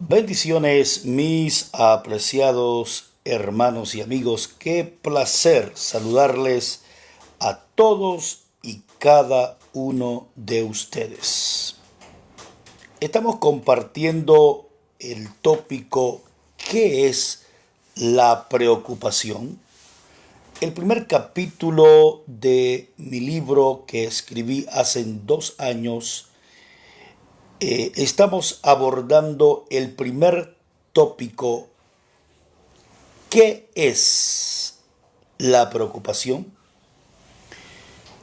Bendiciones, mis apreciados hermanos y amigos. Qué placer saludarles a todos y cada uno de ustedes. Estamos compartiendo el tópico ¿qué es la preocupación? El primer capítulo de mi libro que escribí hace 2 años. Estamos abordando el primer tópico, ¿qué es la preocupación?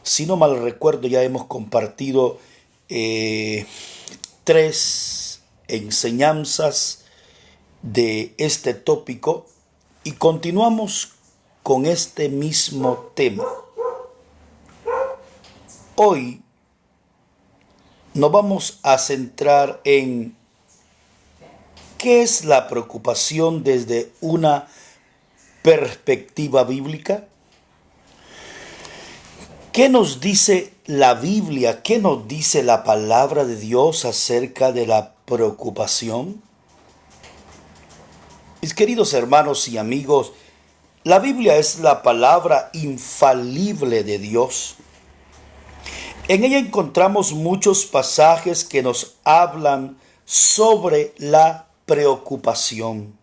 Si no mal recuerdo, ya hemos compartido 3 enseñanzas de este tópico y continuamos con este mismo tema. Hoy nos vamos a centrar en qué es la preocupación desde una perspectiva bíblica. ¿Qué nos dice la Biblia? ¿Qué nos dice la palabra de Dios acerca de la preocupación? Mis queridos hermanos y amigos, la Biblia es la palabra infalible de Dios. En ella encontramos muchos pasajes que nos hablan sobre la preocupación.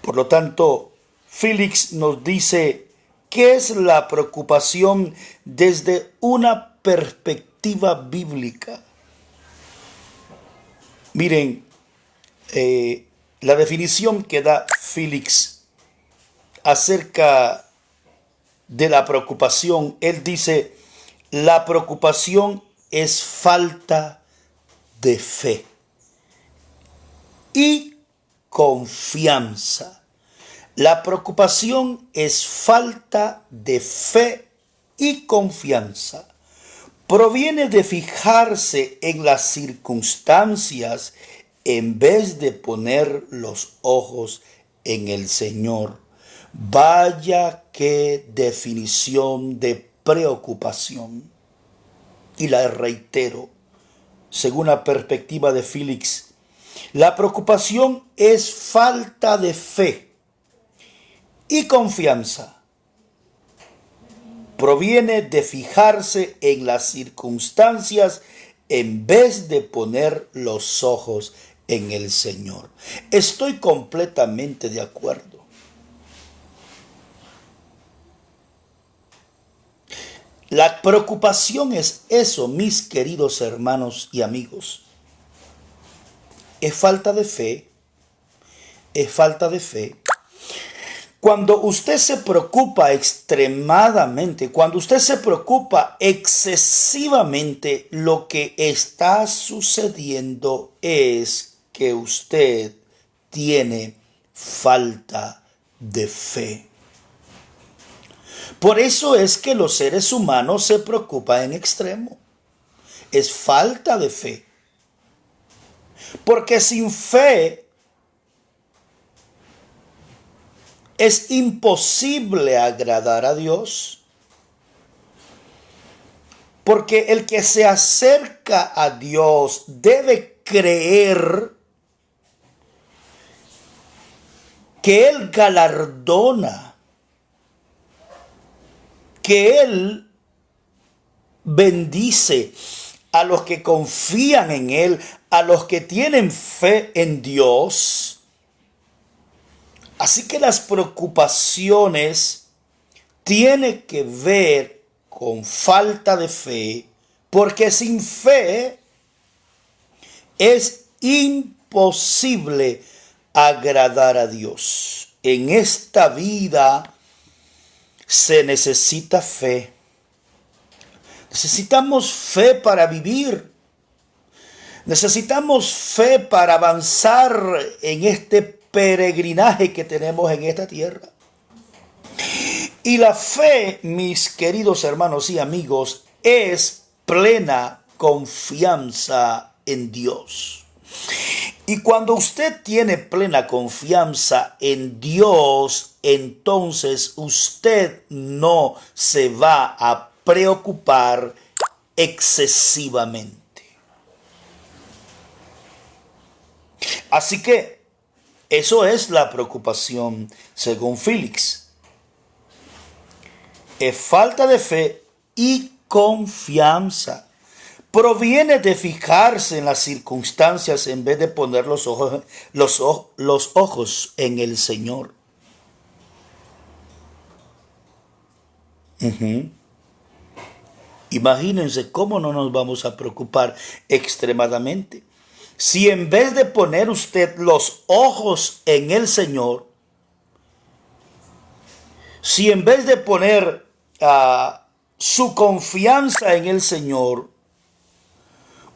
Por lo tanto, Félix nos dice, ¿qué es la preocupación desde una perspectiva bíblica? Miren, la definición que da Félix acerca de la preocupación, él dice, la preocupación es falta de fe y confianza. La preocupación es falta de fe y confianza. Proviene de fijarse en las circunstancias en vez de poner los ojos en el Señor. Vaya qué definición de preocupación. Y la reitero, según la perspectiva de Félix, la preocupación es falta de fe y confianza. Proviene de fijarse en las circunstancias en vez de poner los ojos en el Señor. Estoy completamente de acuerdo. La preocupación es eso, mis queridos hermanos y amigos. Es falta de fe, es falta de fe. Cuando usted se preocupa extremadamente, cuando usted se preocupa excesivamente, lo que está sucediendo es que usted tiene falta de fe. Por eso es que los seres humanos se preocupan en extremo. Es falta de fe. Porque sin fe es imposible agradar a Dios. Porque el que se acerca a Dios debe creer que Él galardona, que Él bendice a los que confían en Él, a los que tienen fe en Dios. Así que las preocupaciones tienen que ver con falta de fe, porque sin fe es imposible agradar a Dios. En esta vida se necesita fe. Necesitamos fe para vivir. Necesitamos fe para avanzar en este peregrinaje que tenemos en esta tierra. Y la fe, mis queridos hermanos y amigos, es plena confianza en Dios. Y cuando usted tiene plena confianza en Dios, entonces usted no se va a preocupar excesivamente. Así que eso es la preocupación según Félix. Es falta de fe y confianza. Proviene de fijarse en las circunstancias en vez de poner los ojos en el Señor. Imagínense cómo no nos vamos a preocupar extremadamente. Si en vez de poner usted los ojos en el Señor, si en vez de poner su confianza en el Señor,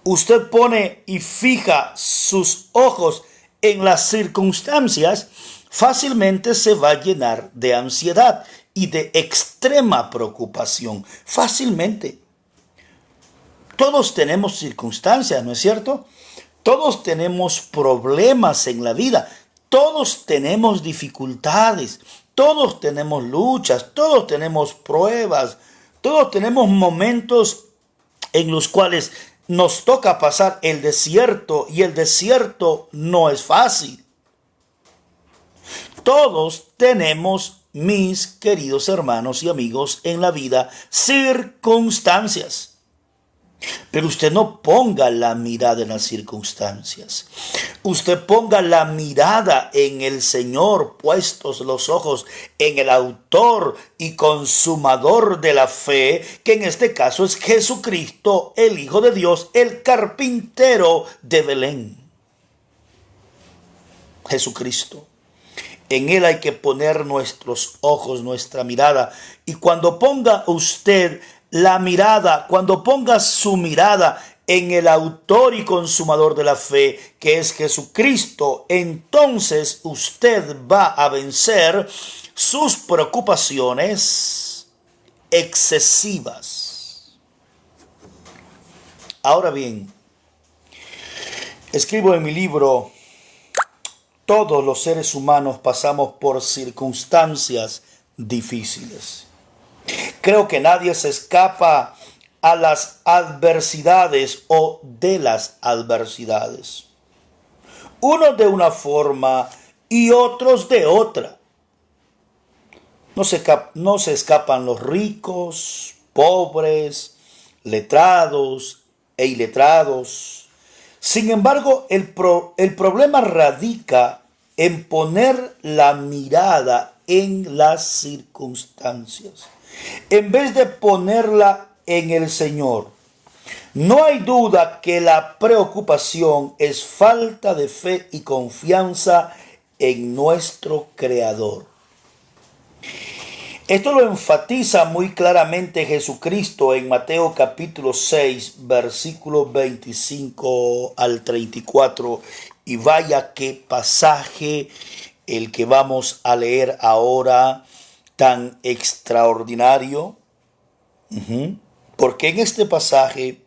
usted pone y fija sus ojos en las circunstancias, fácilmente se va a llenar de ansiedad y de extrema preocupación. Fácilmente. Todos tenemos circunstancias, ¿no es cierto? Todos tenemos problemas en la vida. Todos tenemos dificultades. Todos tenemos luchas. Todos tenemos pruebas. Todos tenemos momentos en los cuales nos toca pasar el desierto, y el desierto no es fácil. Todos tenemos, mis queridos hermanos y amigos, en la vida circunstancias. Pero usted no ponga la mirada en las circunstancias. Usted ponga la mirada en el Señor, puestos los ojos en el autor y consumador de la fe, que en este caso es Jesucristo, el Hijo de Dios, el carpintero de Belén. Jesucristo. En Él hay que poner nuestros ojos, nuestra mirada. Y cuando ponga usted la mirada, cuando ponga su mirada en el autor y consumador de la fe, que es Jesucristo, entonces usted va a vencer sus preocupaciones excesivas. Ahora bien, escribo en mi libro: todos los seres humanos pasamos por circunstancias difíciles. Creo que nadie se escapa a las adversidades o de las adversidades. Unos de una forma y otros de otra. No se escapan los ricos, pobres, letrados e iletrados. Sin embargo, el problema radica en poner la mirada en las circunstancias, en vez de ponerla en el Señor. No hay duda que la preocupación es falta de fe y confianza en nuestro Creador. Esto lo enfatiza muy claramente Jesucristo en Mateo capítulo 6, versículos 25 al 34. Y vaya qué pasaje el que vamos a leer ahora, tan extraordinario. Porque en este pasaje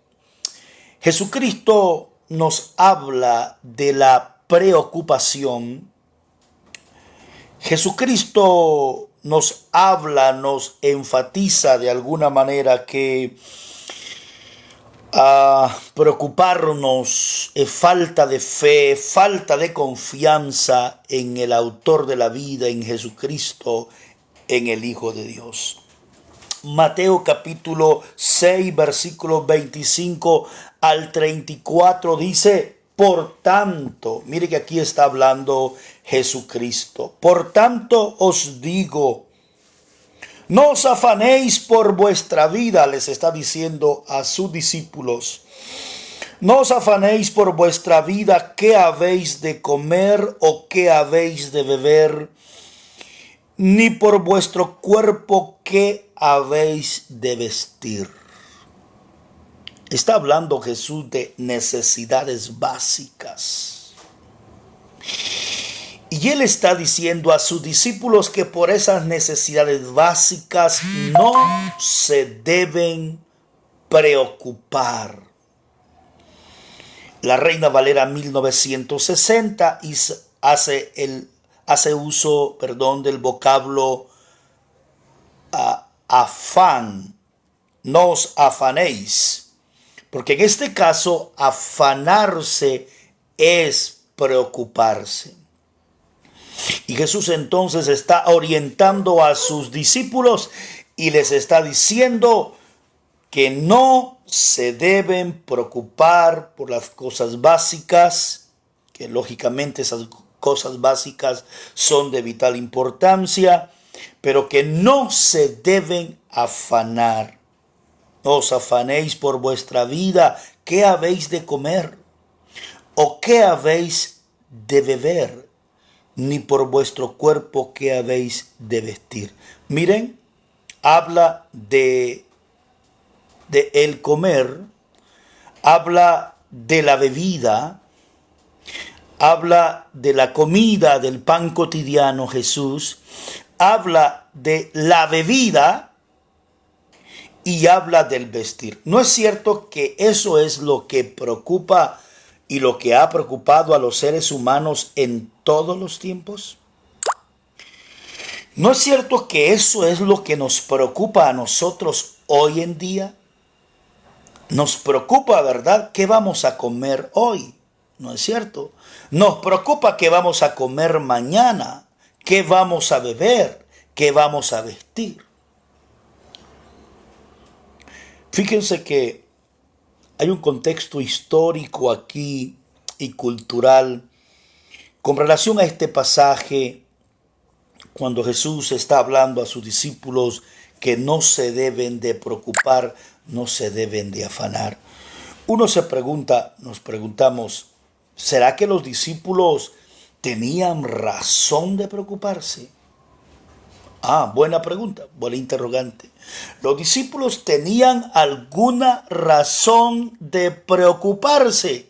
Jesucristo nos habla de la preocupación. Jesucristo nos habla, nos enfatiza de alguna manera que preocuparnos es falta de fe, falta de confianza en el autor de la vida, en Jesucristo, en el Hijo de Dios. Mateo capítulo 6, versículos 25 al 34 dice: por tanto, mire que aquí está hablando Jesucristo. Por tanto os digo, no os afanéis por vuestra vida, les está diciendo a sus discípulos. No os afanéis por vuestra vida, qué habéis de comer o qué habéis de beber, ni por vuestro cuerpo, qué habéis de vestir. Está hablando Jesús de necesidades básicas. Y Él está diciendo a sus discípulos que por esas necesidades básicas no se deben preocupar. La Reina Valera 1960 hace uso del vocablo afán. No os afanéis. Porque en este caso, afanarse es preocuparse. Y Jesús entonces está orientando a sus discípulos y les está diciendo que no se deben preocupar por las cosas básicas, que lógicamente esas cosas básicas son de vital importancia, pero que no se deben afanar. No os afanéis por vuestra vida, ¿qué habéis de comer? ¿O qué habéis de beber? Ni por vuestro cuerpo, ¿qué habéis de vestir? Miren, habla de el comer, habla de la bebida, habla de la comida, del pan cotidiano. Jesús habla de la bebida y habla del vestir. ¿No es cierto que eso es lo que preocupa y lo que ha preocupado a los seres humanos en todos los tiempos? ¿No es cierto que eso es lo que nos preocupa a nosotros hoy en día? Nos preocupa, ¿verdad?, qué vamos a comer hoy. ¿No es cierto? Nos preocupa qué vamos a comer mañana, qué vamos a beber, qué vamos a vestir. Fíjense que hay un contexto histórico aquí y cultural con relación a este pasaje, cuando Jesús está hablando a sus discípulos que no se deben de preocupar, no se deben de afanar. Uno se pregunta, nos preguntamos, ¿será que los discípulos tenían razón de preocuparse? Buena pregunta, buena interrogante. ¿Los discípulos tenían alguna razón de preocuparse?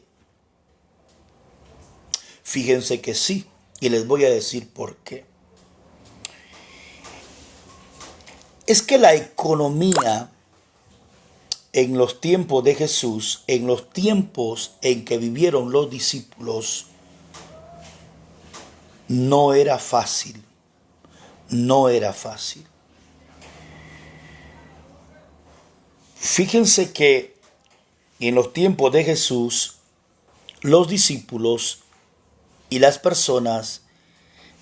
Fíjense que sí, y les voy a decir por qué. Es que la economía en los tiempos de Jesús, en los tiempos en que vivieron los discípulos, no era fácil. No era fácil. Fíjense que en los tiempos de Jesús, los discípulos y las personas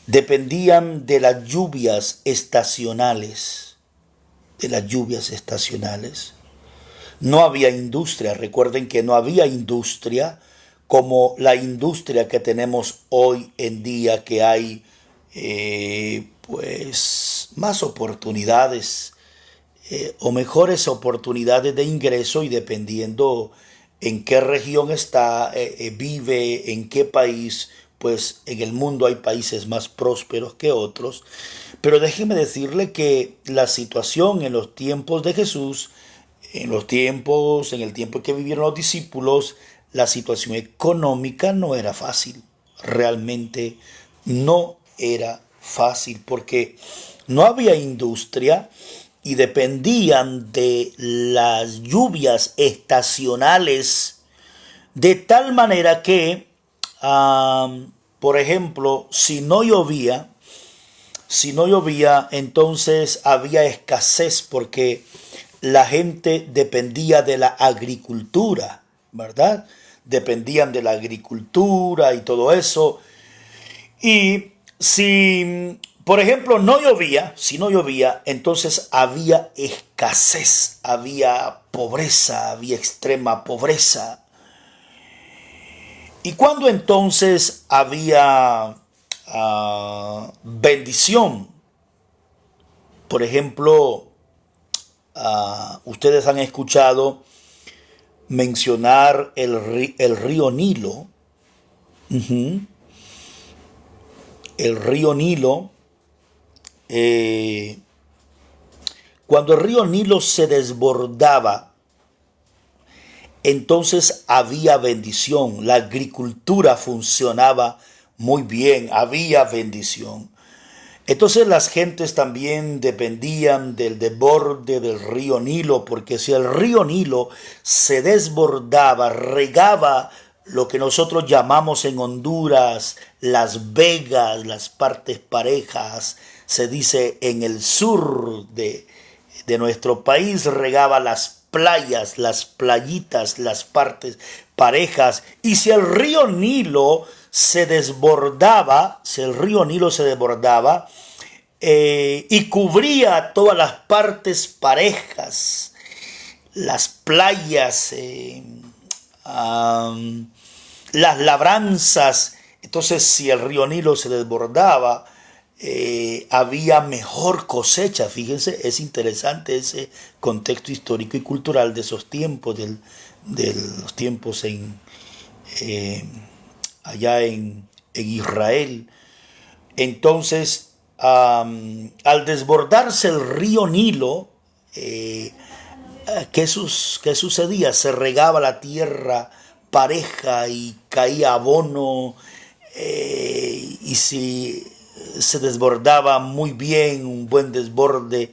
dependían de las lluvias estacionales. De las lluvias estacionales. No había industria. Recuerden que no había industria como la industria que tenemos hoy en día, que hay pues más oportunidades o mejores oportunidades de ingreso, y dependiendo en qué región vive, en qué país, pues en el mundo hay países más prósperos que otros. Pero déjeme decirle que la situación en los tiempos de Jesús, en el tiempo en que vivieron los discípulos, la situación económica no era fácil. Realmente no era fácil, porque no había industria y dependían de las lluvias estacionales, de tal manera que, por ejemplo, si no llovía, entonces había escasez, porque la gente dependía de la agricultura, ¿verdad? Dependían de la agricultura y todo eso. Y si, por ejemplo, si no llovía, entonces había escasez, había pobreza, había extrema pobreza. Y cuando entonces había bendición, por ejemplo, ustedes han escuchado mencionar el río Nilo. El río Nilo, cuando el río Nilo se desbordaba, entonces había bendición. La agricultura funcionaba muy bien, había bendición. Entonces las gentes también dependían del desborde del río Nilo, porque si el río Nilo se desbordaba, regaba lo que nosotros llamamos en Honduras las vegas, las partes parejas, se dice en el sur de nuestro país, regaba las playas, las playitas, las partes parejas. Y si el río Nilo se desbordaba, el río Nilo se desbordaba y cubría todas las partes parejas, las playas, las labranzas. Entonces, si el río Nilo se desbordaba, había mejor cosecha. Fíjense, es interesante ese contexto histórico y cultural de esos tiempos, de los tiempos allá en Israel. Entonces, al desbordarse el río Nilo, ¿qué sucedía? Se regaba la tierra pareja y caía abono, y si se desbordaba muy bien, un buen desborde,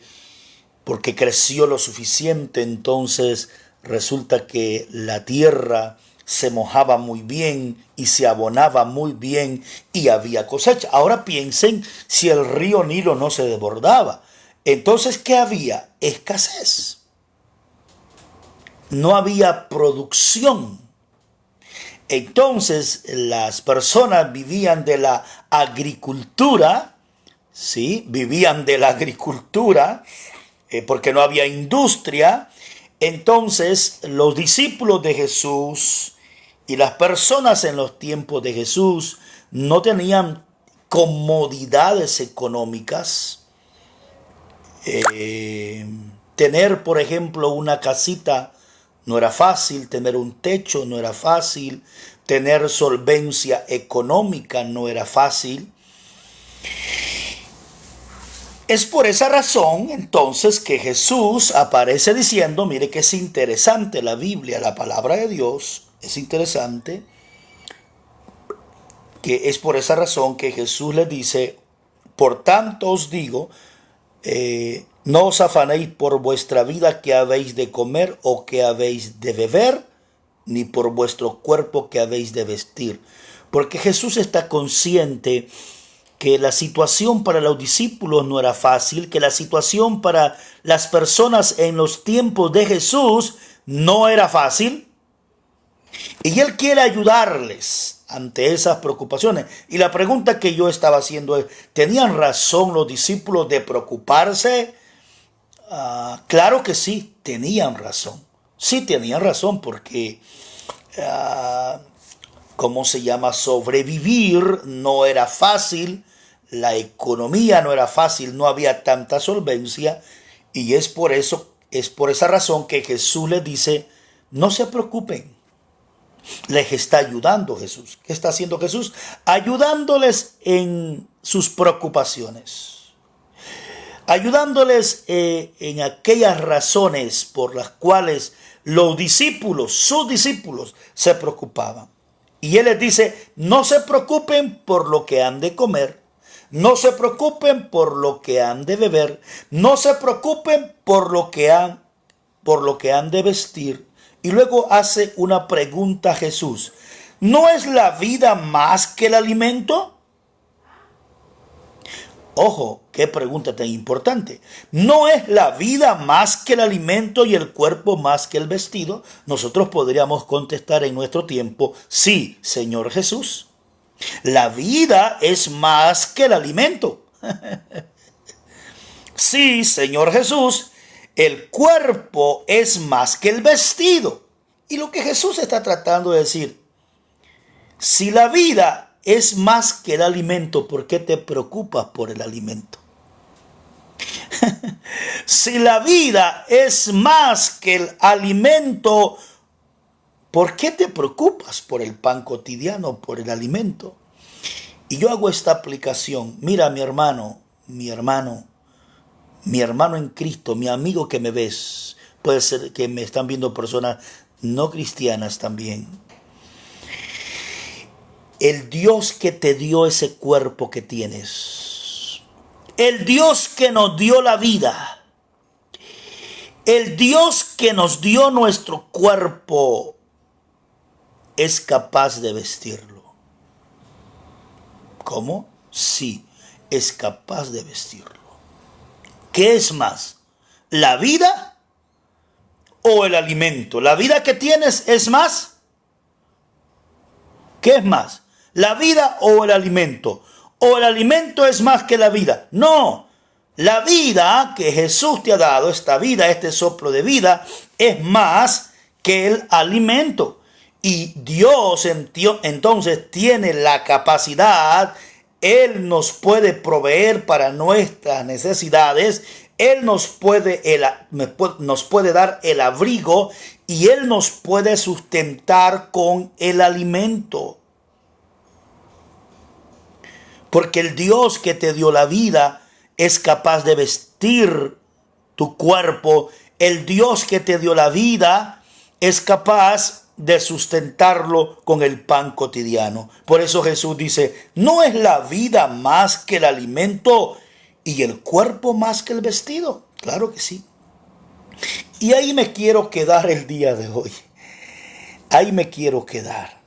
porque creció lo suficiente, entonces resulta que la tierra se mojaba muy bien y se abonaba muy bien y había cosecha. Ahora piensen si el río Nilo no se desbordaba. Entonces, ¿qué había? Escasez. No había producción. Entonces las personas vivían de la agricultura, ¿sí? Vivían de la agricultura porque no había industria. Entonces los discípulos de Jesús y las personas en los tiempos de Jesús no tenían comodidades económicas. Tener, por ejemplo, una casita no era fácil, tener un techo no era fácil, tener solvencia económica no era fácil. Es por esa razón entonces que Jesús aparece diciendo, mire que es interesante la Biblia, la palabra de Dios, es interesante, que es por esa razón que Jesús le dice, por tanto os digo, no os afanéis por vuestra vida que habéis de comer o que habéis de beber, ni por vuestro cuerpo que habéis de vestir. Porque Jesús está consciente que la situación para los discípulos no era fácil, que la situación para las personas en los tiempos de Jesús no era fácil. Y Él quiere ayudarles ante esas preocupaciones. Y la pregunta que yo estaba haciendo es, ¿tenían razón los discípulos de preocuparse? Claro que sí, tenían razón. Sí tenían razón porque, ¿cómo se llama? Sobrevivir no era fácil, la economía no era fácil, no había tanta solvencia y es por esa razón que Jesús les dice, no se preocupen. Les está ayudando Jesús. ¿Qué está haciendo Jesús? Ayudándoles en sus preocupaciones. Ayudándoles en aquellas razones por las cuales los discípulos, sus discípulos, se preocupaban. Y Él les dice, no se preocupen por lo que han de comer, no se preocupen por lo que han de beber, no se preocupen por lo que han de vestir. Y luego hace una pregunta a Jesús. ¿No es la vida más que el alimento? Ojo, qué pregunta tan importante. ¿No es la vida más que el alimento y el cuerpo más que el vestido? Nosotros podríamos contestar en nuestro tiempo, sí, Señor Jesús. La vida es más que el alimento. Sí, Señor Jesús, el cuerpo es más que el vestido. Y lo que Jesús está tratando de decir, si la vida es más que el alimento, ¿por qué te preocupas por el alimento? Si la vida es más que el alimento, ¿por qué te preocupas por el pan cotidiano, por el alimento? Y yo hago esta aplicación. Mira, mi hermano en Cristo, mi amigo que me ves, puede ser que me están viendo personas no cristianas también. El Dios que te dio ese cuerpo que tienes, el Dios que nos dio la vida, el Dios que nos dio nuestro cuerpo, es capaz de vestirlo. ¿Cómo? Sí, es capaz de vestirlo. ¿Qué es más? ¿La vida o el alimento? ¿La vida que tienes es más? ¿Qué es más? ¿La vida o el alimento? ¿O el alimento es más que la vida? No. La vida que Jesús te ha dado, esta vida, este soplo de vida, es más que el alimento. Y Dios entonces tiene la capacidad, Él nos puede proveer para nuestras necesidades, Él nos puede dar el abrigo y Él nos puede sustentar con el alimento. Porque el Dios que te dio la vida es capaz de vestir tu cuerpo. El Dios que te dio la vida es capaz de sustentarlo con el pan cotidiano. Por eso Jesús dice, ¿no es la vida más que el alimento y el cuerpo más que el vestido? Claro que sí. Y ahí me quiero quedar el día de hoy. Ahí me quiero quedar.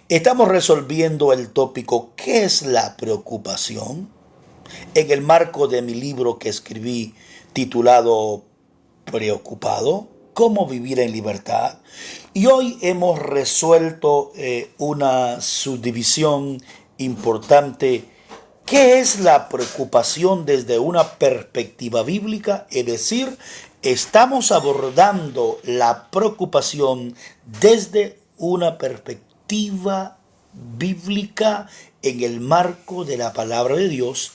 Estamos resolviendo el tópico ¿qué es la preocupación? En el marco de mi libro que escribí titulado Preocupado, ¿cómo vivir en libertad? Y hoy hemos resuelto una subdivisión importante. ¿Qué es la preocupación desde una perspectiva bíblica? Es decir, estamos abordando la preocupación desde una perspectiva bíblica en el marco de la palabra de Dios,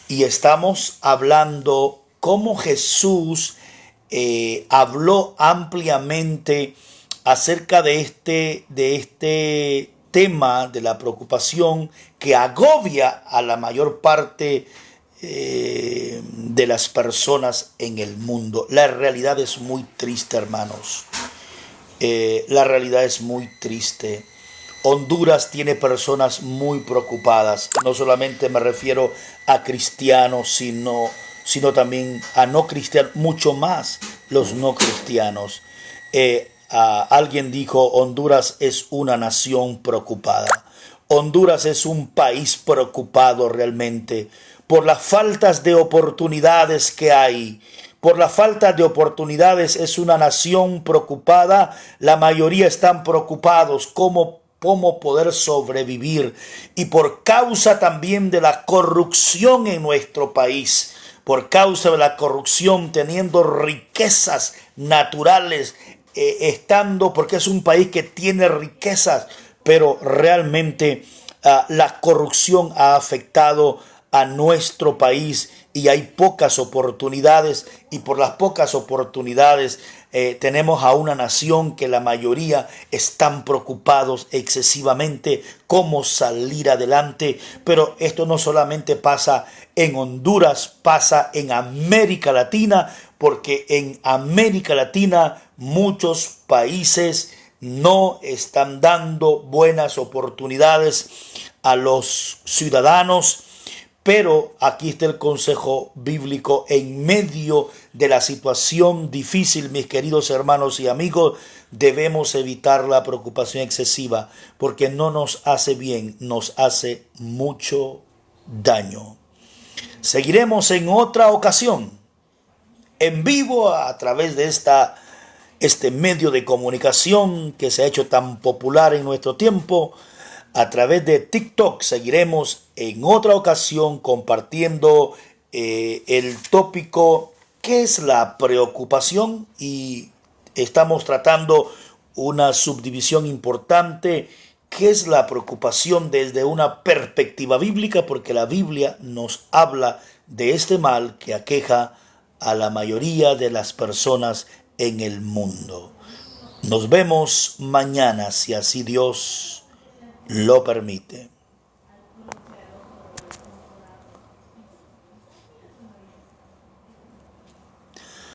y estamos hablando cómo Jesús habló ampliamente acerca de este tema de la preocupación que agobia a la mayor parte de las personas en el mundo. La realidad es muy triste, hermanos. La realidad es muy triste. Honduras tiene personas muy preocupadas. No solamente me refiero a cristianos, sino también a no cristianos, mucho más los no cristianos. Alguien dijo, Honduras es una nación preocupada. Honduras es un país preocupado realmente por las faltas de oportunidades que hay. Por la falta de oportunidades es una nación preocupada. La mayoría están preocupados cómo poder sobrevivir. Y por causa también de la corrupción en nuestro país, por causa de la corrupción, teniendo riquezas naturales, porque es un país que tiene riquezas, pero realmente la corrupción ha afectado a nuestro país y hay pocas oportunidades, y por las pocas oportunidades tenemos a una nación que la mayoría están preocupados excesivamente cómo salir adelante. Pero esto no solamente pasa en Honduras, pasa en América Latina, porque en América Latina muchos países no están dando buenas oportunidades a los ciudadanos. Pero aquí está el consejo bíblico en medio de la situación difícil, mis queridos hermanos y amigos. Debemos evitar la preocupación excesiva porque no nos hace bien, nos hace mucho daño. Seguiremos en otra ocasión, en vivo, a través de este medio de comunicación que se ha hecho tan popular en nuestro tiempo. A través de TikTok seguiremos en otra ocasión compartiendo el tópico ¿qué es la preocupación? Y estamos tratando una subdivisión importante. ¿Qué es la preocupación desde una perspectiva bíblica? Porque la Biblia nos habla de este mal que aqueja a la mayoría de las personas en el mundo. Nos vemos mañana, si así Dios lo permite.